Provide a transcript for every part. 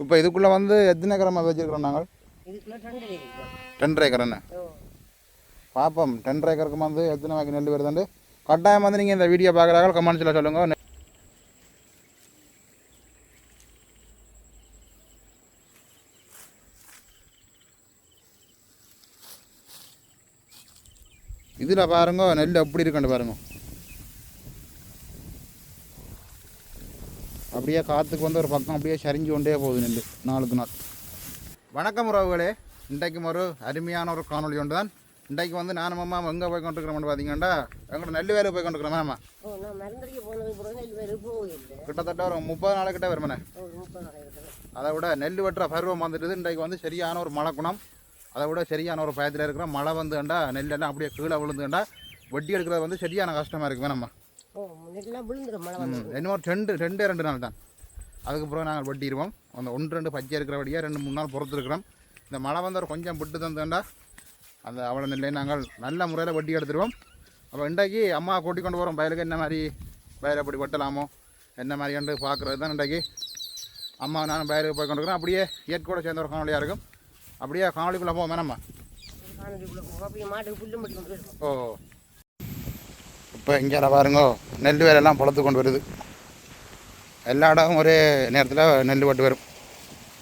இப்போ இதுக்குள்ளே வந்து எத்தனை ஏக்கரமாக வச்சுருக்கிறோம் நாங்கள்? 2.5 ஏக்கர் என்ன பார்ப்போம். 2.5 ஏக்கருக்கு வந்து எத்தனை வாக்கி நெல் வருதுண்டு கட்டாயம் வந்து நீங்கள் இந்த வீடியோ பார்க்குறாங்க கமெண்ட்ஸில் சொல்லுங்கள். இதில் பாருங்க நெல் எப்படி இருக்குன்னு பாருங்க. அப்படியே காற்றுக்கு வந்து ஒரு பக்கம் அப்படியே சரிஞ்சு கொண்டே போகுது நெல் நாளுக்கு நாள். வணக்கம் உறவுகளே, இன்றைக்கும் ஒரு அருமையான ஒரு காணொலி ஒன்று தான். இன்றைக்கு வந்து நானும் அம்மா எங்கே போய் கொண்டிருக்கிறோம்னு பார்த்தீங்கன்னா எங்களோட நெல் வேலை போய் கொண்டிருக்கிறோம். மேமா கிட்டத்தட்ட ஒரு 30 நாளைக்கிட்ட வருமானே. அதை விட நெல் வெட்டுற பருவம் வந்துட்டு இன்றைக்கு வந்து சரியான ஒரு மழை குணம். அதை விட சரியான ஒரு பயத்தில் இருக்கிற மழை வந்துண்டா நெல்லெல்லாம் அப்படியே கீழே விழுந்துண்டா வெட்டி எடுக்கிறது வந்து சரியான கஷ்டமாக இருக்குது வேணாம்மா. இன்னும் ஒரு 2 நாள் தான். அதுக்கப்புறம் நாங்கள் வெட்டிடுவோம். அந்த 1-2 பச்சை இருக்கிறபடியாக 2-3 நாள் பொறுத்துருக்குறோம். இந்த மழை வந்து ஒரு கொஞ்சம் விட்டு தந்துண்டா அந்த அவ்வளோ நெல்லை நாங்கள் நல்ல முறையில் வெட்டி எடுத்துருவோம். அப்போ இன்றைக்கு அம்மா கூட்டி கொண்டு போகிறோம் வயலுக்கு. என்ன மாதிரி வயலை எப்படி வெட்டலாமோ என்ன மாதிரி கண்டு பார்க்குறது தான் இன்றைக்கு அம்மா நானும் வயலுக்கு போய் கொண்டுக்கிறோம். அப்படியே இயற்கையோடு சேர்ந்த ஒரு காணொலியாக இருக்கும். அப்படியே காணொலிக்குள்ளே போவோம் வேணாம்மா. ஓ இப்போ இங்கே பாருங்க நெல் வேலையெல்லாம் பொழத்து கொண்டு வருது. எல்லா இடமும் ஒரே நேரத்தில் நெல் வெட்டு வரும்.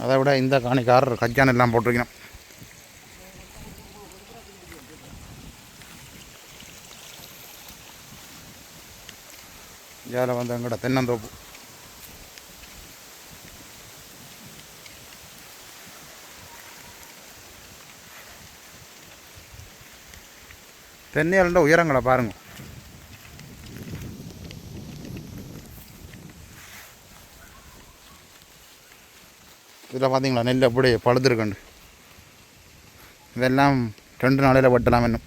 அதை விட இந்த காணிக்காரர் கஜான் எல்லாம் போட்டிருக்கணும். இதில் வந்து எங்கள்கிட்ட தென்னந்தோப்பு. தென்னையாள உயரங்களை பாருங்க. இதில் பார்த்தீங்களா நெல் அப்படி பழுதுருக்கண்டு. இதெல்லாம் 2 நாளையில் வெட்டலாம். இன்னும்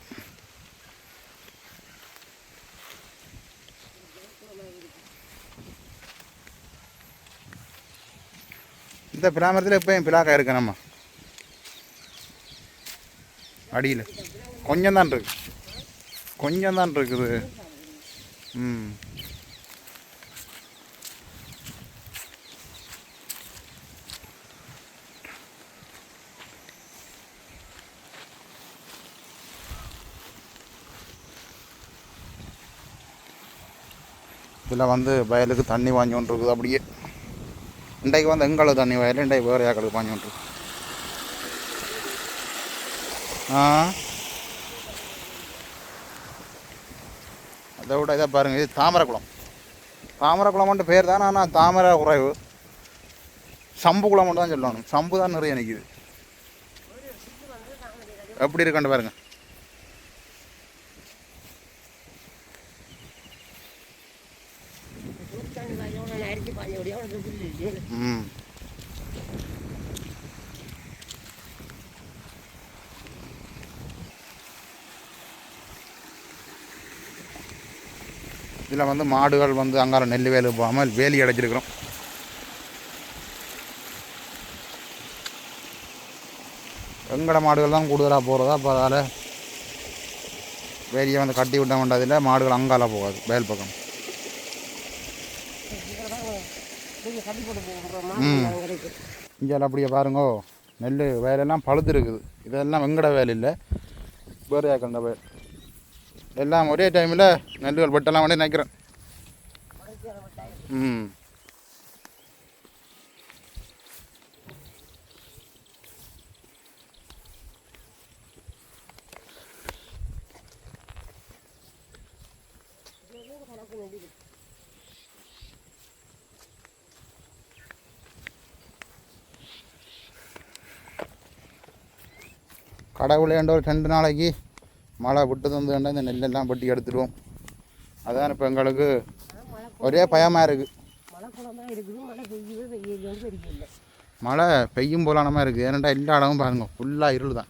இந்த பிராமரத்தில் எப்போயும் பிளாக்காக இருக்கு. நம்ம அடியில் கொஞ்சம் தான் இருக்குது. இதில் வந்து வயலுக்கு தண்ணி வாங்கி கொண்டு இருக்குது. அப்படியே இன்றைக்கு வந்து எங்களுக்கு தண்ணி வயல், இன்றைக்கு வேறு ஏக்களுக்கு வாங்கி கொண்டு. அதை விட இதை பாருங்கள், இது தாமரைக்குளம். தாமரைக்குளம்ன்ட்டு பேர் தான், ஆனால் தாமரை குறைவு. சம்பு குளம் மட்டும் தான் சொல்லணும். சம்பு தான் நிறைய நிற்கிது. எப்படி இருக்கான்னு பாருங்கள். இதில் வந்து மாடுகள் வந்து அங்கால நெல் வேலை போகாமல் வேலி அடைச்சிருக்கிறோம். வெங்கட மாடுகள் தான் கூடுதலாக போகிறதா. அப்போ அதால் வேலியை வந்து கட்டி விட்ட வேண்டாதில்லை. மாடுகள் அங்கால போகாது வயல் பக்கம். இங்கே அப்படியே பாருங்கோ நெல் வேலையெல்லாம் பழுது இருக்குது. இதெல்லாம் வெங்கட வேலை இல்லை, வேறு கண்ட வயல். எல்லாம் ஒரே டைமில் நெல்லுகள் வெட்டலாம் வந்து நினைக்கிறேன். கடவுளேண்ட ஒரு 2 நாளைக்கு மழை விட்டு தந்து வேண்டாம் இந்த நெல்லெல்லாம் வெட்டி எடுத்துடுவோம். அதான் இப்போ எங்களுக்கு ஒரே பயமாக இருக்குது. மழை பெய்யும் போலானமாக இருக்குது. ஏன்னாண்டா எல்லா இடமும் பாருங்க ஃபுல்லாக இருள் தான்.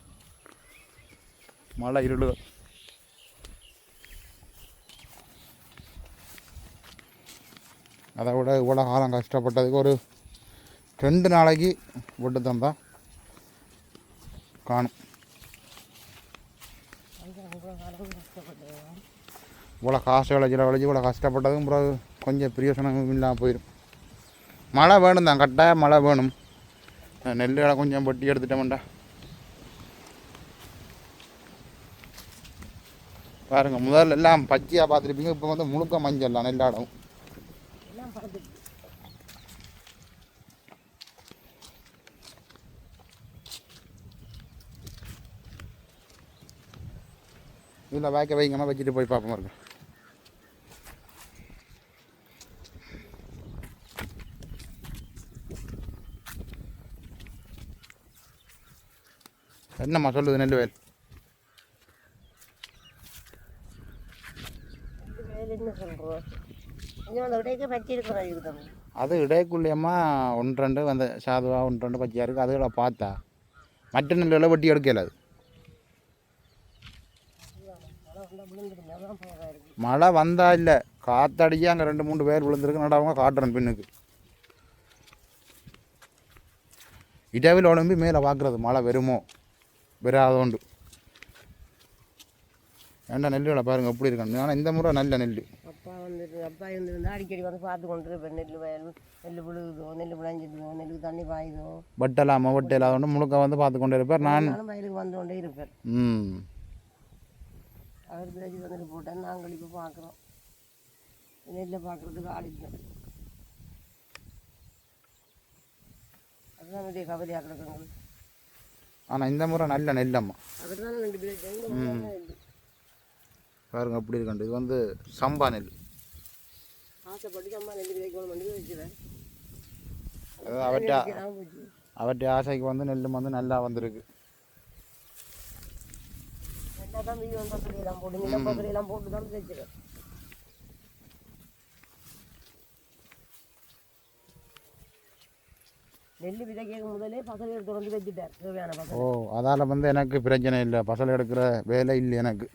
மழை இருள். அதை விட இவ்வளோ காலம் கஷ்டப்பட்டதுக்கு ஒரு 2 நாளைக்கு விட்டு தந்தா காணும். இவ்வளோ காசு விளைச்சி இவ்வளோ கஷ்டப்பட்டதும் பிறகு கொஞ்சம் பிரியோசனம் இல்லாமல் போயிடும். மழை வேணும் தான், கட்டாயம் மழை வேணும். நெல்லுகளை கொஞ்சம் வெட்டி எடுத்துட்டோம்டா. பாருங்க, முதல்ல எல்லாம் பச்சையாக பார்த்துருப்பீங்க, இப்போ வந்து முழுக்க மஞ்சள் நெல்லாடம். இதில் வாய்க்க வைங்கம்மா, வச்சுட்டு போய் பார்ப்போம் இருக்கு. என்னம்மா சொல்லுது நெல்லுவேல்? அது இடைக்குள்ளேயம்மா ஒன்று ரெண்டு அந்த சாதுவாக ஒன்று ரெண்டு பச்சையாக இருக்குது. அதுகளை பார்த்தா மற்ற நெல்லுகளை வெட்டி எடுக்கல. அது மழை வந்தா இல்லை, காற்றடிக்க அங்கே 2-3 பேர் விழுந்துருக்கு. நடவங்க காட்டுறேன் பின்னுக்கு இடவில் உடம்பி மேலே பார்க்குறது மழை வருமோ வராதோண்டு. ஏன்டா நெல்லுகளை பாருங்கள் எப்படி இருக்கான்னு. ஆனால் இந்த முறை நல்ல நெல். அப்பா இருந்திருந்தா அடிக்கடி வந்து பார்த்து கொண்டு இருப்பேன். நெல் விழுகுதோ, நெல் விளைஞ்சிடுதோ, நெல்லுக்கு தண்ணி பாயுதோ, வெட்டலாமா வெட்ட இல்லாதோண்டு முழுக்க வந்து பார்த்து கொண்டு இருப்பேன். நான் வயலுக்கு வந்து கொண்டே இருப்பேன். அவர் பிறகு வந்துட்டு போட்டேன். நாங்கள் இப்போ பார்க்குறோம், நெல்லை பார்க்குறதுக்கு ஆடிப்பேன். அதுதான் நிறைய கவலையாக கிடக்குங்க. ஆனால் இந்த முறை நல்ல நெல்லம்மா. அதுதான் 2 பேர் பாருங்க அப்படி இருக்காண்டு. இது வந்து சம்பா நெல். ஆசைப்பட்டு அம்மா நெல் விதைக்கணும் பண்ணி வச்சுருவேன். அவற்றை ஆசைக்கு வந்து நெல்லும் வந்து நல்லா வந்திருக்கு. நல்லா தான் வீடு பக்கத்துலாம் போட்டு நில பக்கத்துலாம் போட்டு தான் வச்சுருவேன். நெல் விதைக்க முதலே பசலை எடுத்து வந்து வச்சுட்டார் தேவையான பசலை. ஓ, அதால் வந்து எனக்கு பிரச்சனை இல்லை, பசலை எடுக்கிற வேலை இல்லை எனக்கு.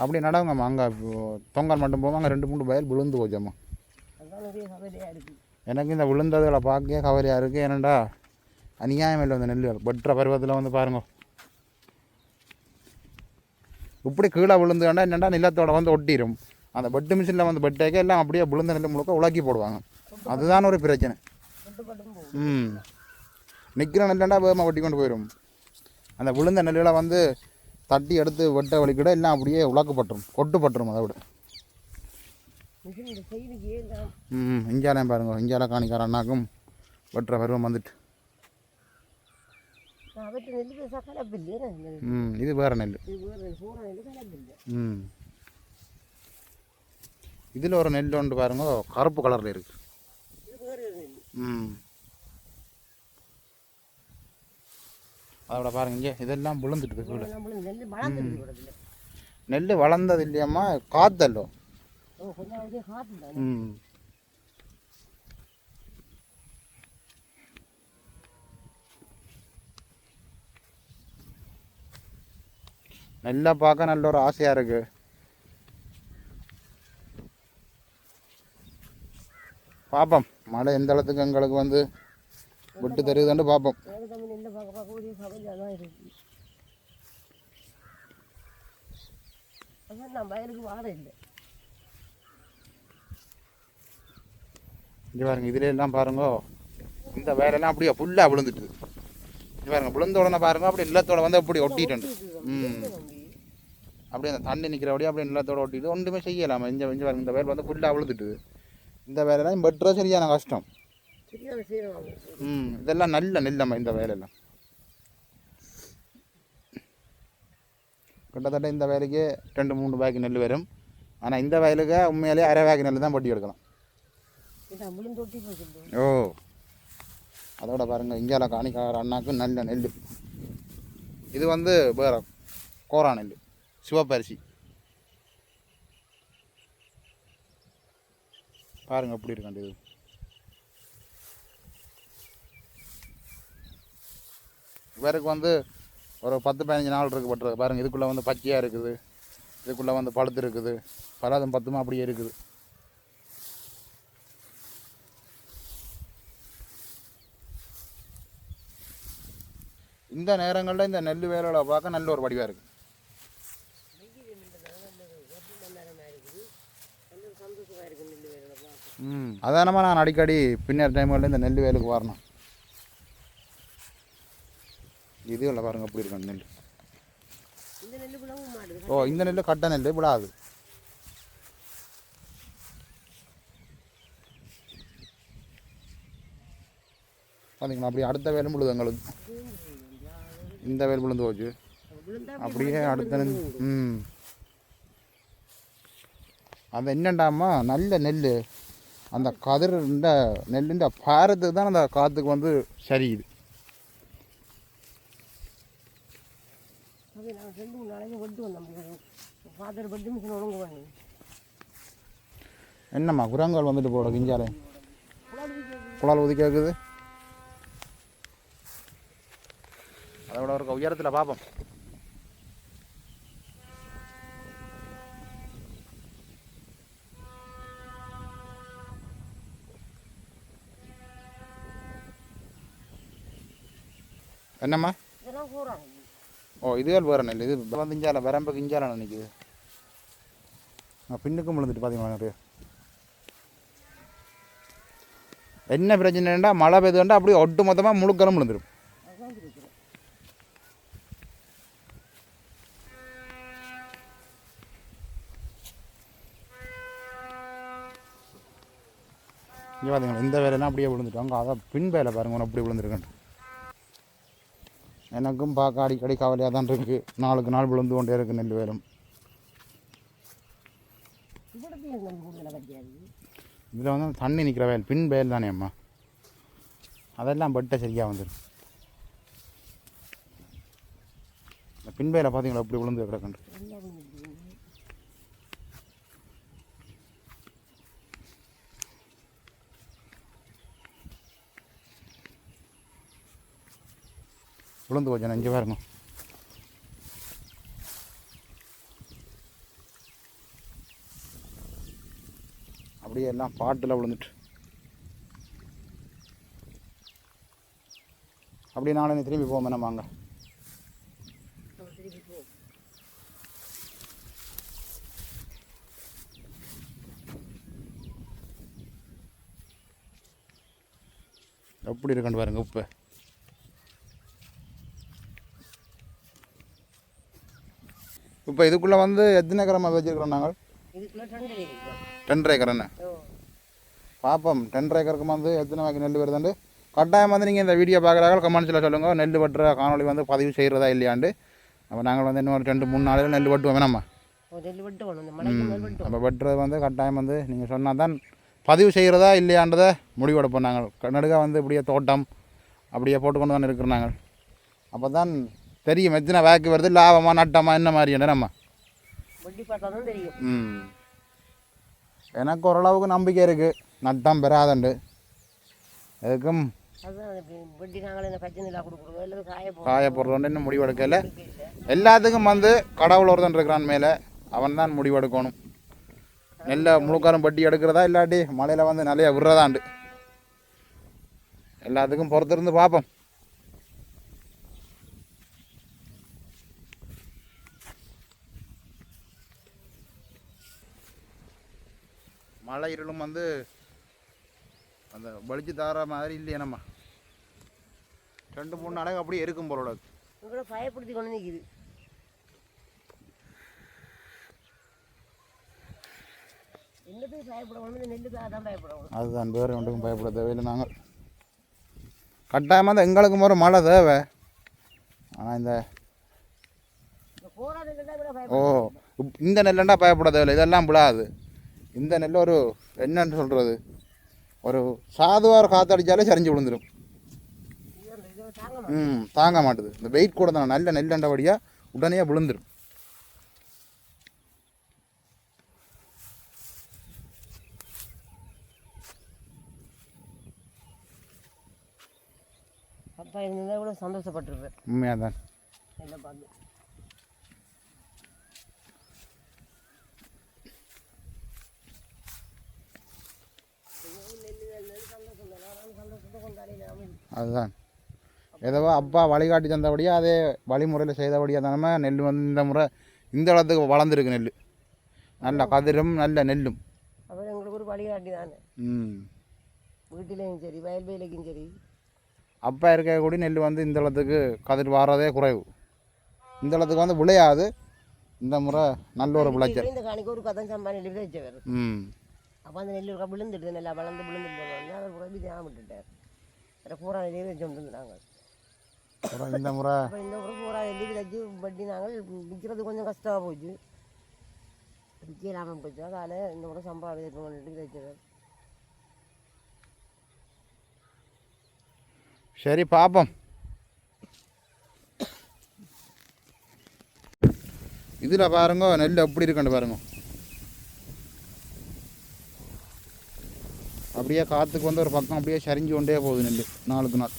அப்படி நடவுங்கம்மா. அங்கே தொங்கல் மட்டும் போவோம், அங்கே 2-3 வயல் விழுந்து போச்சம்மா. எனக்கு இந்த விழுந்ததுகளை பார்க்க கவலையாக இருக்குது. ஏன்னாண்டா அநியாயம் இல்லை இந்த நெல் வெட்டுற பருவத்தில் வந்து பாருங்க, இப்படி கீழே விழுந்துண்டா என்னென்னா நிலத்தோட வந்து ஒட்டிடும். அந்த வெட்டு மிஷினில் வந்து வெட்டேக்க எல்லாம் அப்படியே விழுந்த நெல் முழுக்க உலக்கி போடுவாங்க. அதுதான் ஒரு பிரச்சனை. நிற்கிற நெல்லண்டா வேகமாக வெட்டி கொண்டு போயிடும். அந்த விழுந்த நெல்லுகளை வந்து தட்டி எடுத்து வெட்ட வலிக்கிட எல்லாம் அப்படியே உலக்கப்பட்டுரும், கொட்டுப்பட்டுரும். அதை விட இஞ்சாலையும் பாருங்க, இஞ்சால காணிக்கார அண்ணாக்கும் வெட்டுற பருவம் வந்துட்டு. இது வேற நெல். இதில் ஒரு நெல் ஒன்று பாருங்க, கருப்பு கலரில் இருக்கு. அதோட பாருங்க இங்கே இதெல்லாம் விழுந்துட்டு கூட. நெல் வளர்ந்தது இல்லையம்மா, காத்தல்லோ. நெல்லை பார்க்க நல்ல ஒரு ஆசையாக இருக்கு. பார்ப்போம் மழை எந்த அளவுக்கு எங்களுக்கு வந்து விட்டு தருதுன்னு பார்ப்போம். இங்கே பாருங்க, இதுல எல்லாம் பாருங்க இந்த வேலையெல்லாம் அப்படியே ஃபுல்லாக விழுந்துட்டு. இங்கே பாருங்க, விழுந்த உடனே பாருங்க அப்படியே நிலத்தோட வந்து அப்படி ஒட்டிட்டு. அப்படியே அந்த தண்ணி நிற்கிறபடியே அப்படியே நிலத்தோட ஒட்டிட்டு ஒன்றுமே செய்யலாமா. இங்கே பாருங்க, இந்த வேலை வந்து ஃபுல்லாக விழுந்துட்டு. இந்த வேலையெல்லாம் வெட்டுற சரியான கஷ்டம். இதெல்லாம் நல்ல நெல்லம்மா இந்த வேலையெல்லாம். கிட்டத்தட்ட இந்த வேலைக்கு 2-3 பேக் நெல் வரும். ஆனால் இந்த வயலுக்கு உண்மையிலேயே அரை பேக் நெல் தான் பட்டி எடுக்கலாம். ஓ, அதோட பாருங்கள் இந்தியாவில் காணிக்கார அண்ணாக்கு நல்ல நெல். இது வந்து வேறு கோரா நெல், சிவப்பரிசி. பாருங்கள் எப்படி இருக்காண்டு. இது இவருக்கு வந்து ஒரு 10-15 நாள் இருக்குது பட்டுறது. பாருங்கள், இதுக்குள்ளே வந்து பச்சையாக இருக்குது, இதுக்குள்ளே வந்து பழுத்து இருக்குது, பலாதும் 10 அப்படியே இருக்குது. இந்த நேரங்களில் இந்த நெல் வேலைகளை பார்க்க நல்ல ஒரு வடிவாக இருக்குது. அதானமா நான் அடிக்கடி பின்னர் டைம்ல இந்த நெல் வேலுக்கு வரணும். இது இல்லை பாருங்க அப்படி இருக்கும் நெல். ஓ இந்த நெல் கட்ட நெல் விடாது. பார்த்தீங்களா அப்படியே அடுத்த வேலும் விழுது எங்களுக்கு. இந்த வேல் விழுந்து போச்சு அப்படியே அடுத்த நெல். அது என்னண்டாமா நல்ல நெல் அந்த கதிர் இந்த நெல்லுன்ற பாரத்துக்கு தான் அந்த காற்றுக்கு வந்து சரியுது. என்னம்மா குரங்கள் வந்துட்டு போட கிஞ்சாலே குழால் ஊதி கேட்குது. அதோட ஒரு உயரத்தில் பார்ப்போம். என்னம்மா ஓ இதுகள் வேறு நெல். இது வந்து இஞ்சால வரம்புக்கு இஞ்சால நினைக்குது. பின்னுக்கும் விழுந்துட்டு பார்த்தீங்களா நிறைய. என்ன பிரச்சனைண்டா மழை பெய்யுதுண்டா அப்படியே ஒட்டு மொத்தமாக முழுக்கலும் விழுந்துடும். இங்கே பார்த்தீங்களா இந்த வேலையெல்லாம் அப்படியே விழுந்துட்டாங்க. அதை பின் வேலை பாருங்க அப்படி விழுந்துருக்கேன். எனக்கும் பார்க்க அடிக்கடி கவலையாக தான் இருக்குது. நாளுக்கு நாள் விழுந்து கொண்டே இருக்குது நெல் வேலும். இதில் வந்து தண்ணி நிற்கிற வேல் பின் வேல் தானே அம்மா. அதெல்லாம் பட்டை சரியாக வந்துடும். இந்த பின் வேலை பார்த்தீங்களா எப்படி விழுந்து கிடக்குண்டு. விழுந்து போச்சு நெஞ்சு பாருங்க. அப்படியே எல்லாம் பாட்டில் விழுந்துட்டு அப்படியே நாளை திரும்பி போவோம். நம்ம அங்கே எப்படி இருக்குன்னு பாருங்க. உப்பு இப்போ இதுக்குள்ளே வந்து எத்தனை ஏக்கரமாக வச்சுருக்கிறோம் நாங்கள்? 10 ஏக்கர். என்ன பார்ப்போம் 10 ஏக்கருக்கு வந்து எத்தனை வாக்கி நெல் வருதுண்டு. கட்டாயம் வந்து நீங்கள் இந்த வீடியோ பார்க்குறாங்க கமெண்ட்ஸில் சொல்லுங்கள். நெல் வெட்டுற காணொலி வந்து பதிவு செய்கிறதா இல்லையாண்டு. அப்போ நாங்கள் வந்து இன்னும் ஒரு 2-3 நாளில் நெல் வெட்டுவோம் வேணாமா. அப்போ வெட்டுறது வந்து கட்டாயம் வந்து நீங்கள் சொன்னால் தான் பதிவு செய்கிறதா இல்லையான்றதை முடிவெடுப்போம். நாங்கள் நடுக வந்து இப்படியே தோட்டம் அப்படியே போட்டுக்கொண்டு தான் இருக்கிறோம் நாங்கள். அப்போ தான் தெரியும் எத்தனை வேக்கு வருது, லாபமா நட்டமா என்ன மாதிரி நம்ம எனக்கு ஓரளவுக்கு நம்பிக்கை இருக்குது. நட்டம் பெறாதண்டு அதுக்கும் காய போடுறோன்னு இன்னும் முடிவெடுக்கல. எல்லாத்துக்கும் வந்து கடவுள் ஒருத்தன் இருக்கிறான் மேலே, அவன் தான் முடிவெடுக்கணும். நெல்லை முழுக்காரம் பட்டி எடுக்கிறதா இல்லாட்டி மழையில் வந்து நிறைய விடுறதாண்டு. எல்லாத்துக்கும் பொறுத்திருந்து பார்ப்போம். மழை இருளும் வந்து அந்த வலிச்சு தார மாதிரி இல்லையே நம்ம 2-3 நாளைக்கு அப்படியே இருக்கும் போல பயப்படுத்தி கொண்டு நிற்கிது. அதுதான் வேறு ஒன்றுக்கும் பயப்பட தேவையில்லை. நாங்கள் கட்டாயமாக தான் எங்களுக்கும் ஒரு மழை தேவை. ஆனால் இந்த இந்த நெல்லண்டா பயப்பட தேவையில்லை. இதெல்லாம் விழாது. இந்த நெல் ஒரு என்னன்னு சொல்கிறது, ஒரு சாதுவார காற்றடிச்சாலே சரிஞ்சு விழுந்துடும். தாங்க மாட்டுது. இந்த வெயிட் கூட தான் நல்ல நெல்லண்டபடியாக உடனே விழுந்துடும். அப்பா இருந்தால் கூட சந்தோஷப்பட்டிருப்பேன். உண்மையாக தான். என்ன பார்த்து அதுதான் ஏதோ அப்பா வழிகாட்டி தந்தபடியாக அதே வழிமுறையில் செய்தபடியாக தானே நெல் வந்து இந்த முறை இந்த இடத்துக்கு வளர்ந்துருக்கு. நெல் நல்ல கதிரும் நல்ல நெல்லும். அப்புறம் எங்களுக்கு ஒரு வழிகாட்டி தானே ம் வீட்டிலையும் சரி வயல் வேலைக்கும் சரி. அப்போ இருக்கக்கூடிய நெல் வந்து இந்த இடத்துக்கு கதிர் வாரதே குறைவு, இந்த இடத்துக்கு வந்து விளையாது. இந்த முறை நல்ல ஒரு விளைச்சல். இந்த காணிக்கு ஒரு கதம் சம்பா நெல் விளைச்சவர். ம் அப்போ அந்த நெல் விழுந்துட்டு நல்லா வளர்ந்து விழுந்துட்டு வந்து அதை கூட விதையாக விட்டுட்டார். வேறு பூரா நெல்லையே வச்சு கொண்டு நாங்கள். இந்த முறை அப்போ இந்த முறை பூரா நெல் விதைச்சு வட்டி நாங்கள் விற்கிறது கொஞ்சம் கஷ்டமாக போச்சு, விற்க இல்லாமல் போச்சு. அதனால் இந்த முறை சம்பா விதைச்சு விதைச்சவர். சரி பார்ப்போம். இதில் பாருங்க நெல் எப்படி இருக்குன்னு பாருங்க. அப்படியே காற்றுக்கு வந்து ஒரு பக்கம் அப்படியே சரிஞ்சு கொண்டே போகுது நெல் நாளுக்கு நாள்.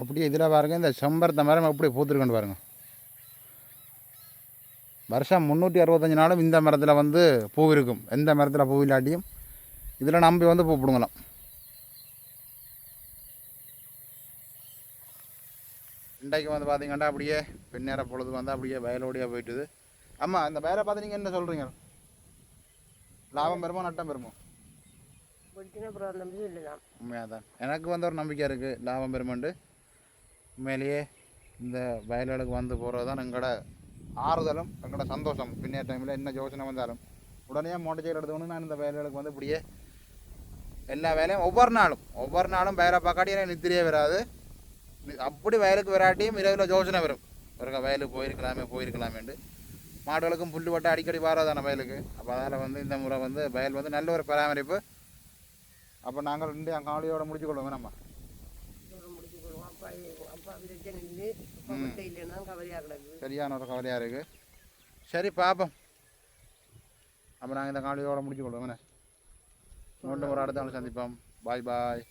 அப்படியே இதில் பாருங்கள் இந்த செம்பருத்த மரம் எப்படி பூத்துருக்குன்னு பாருங்கள். வருஷம் 365 நாளும் இந்த மரத்தில் வந்து பூ இருக்கும். எந்த மரத்தில் பூ இல்லாட்டியும் இதில் நம்பி வந்து பூ பிடுங்கலாம். இன்றைக்கு வந்து பார்த்தீங்கன்னா அப்படியே பின்னேற பொழுது வந்து அப்படியே வயலோடியாக போயிட்டுது. ஆமாம், இந்த வயலை பார்த்து நீங்கள் என்ன சொல்கிறீங்க? லாபம் பெறுமோ நட்டம் பெறுமோ? உண்மையாக தான் எனக்கு வந்து ஒரு நம்பிக்கை இருக்குது லாபம் பெறுமண்டு. உண்மையிலேயே இந்த வயல்களுக்கு வந்து போகிறது தான் எங்களோட ஆறுதலும் எங்களோட சந்தோஷம். பின்னே டைமில் என்ன யோசனை வந்தாலும் உடனே மோட்டர் சைக்கிள் எடுத்துக்கொண்டு நான் இந்த வயல்களுக்கு வந்து இப்படியே எல்லா வேலையும் ஒவ்வொரு நாளும் வயலை பார்க்காட்டி எனக்கு நித்திரியே வராது. அப்படி வயலுக்கு வராட்டியும் இரவில் யோசனை வரும், ஒரு வயலுக்கு போயிருக்கலாமேண்டு. மாடுகளுக்கும் புல் பட்டு அடிக்கடி வாரதான வயலுக்கு. அப்போ அதில் வந்து இந்த முறை வந்து வயல் வந்து நல்ல ஒரு பராமரிப்பு. அப்போ நாங்கள் ரெண்டு என் காலையோடு முடிச்சுக்கொள்வோம். நம்ம சரியான ஒரு கவலையாக இருக்குது. சரி பார்ப்போம். அப்போ நாங்கள் இந்த காலையோடு முடிச்சுக்கொள்வோம். மீண்டும் ஒரு அடுத்த நாள் சந்திப்போம். பாய் பாய்.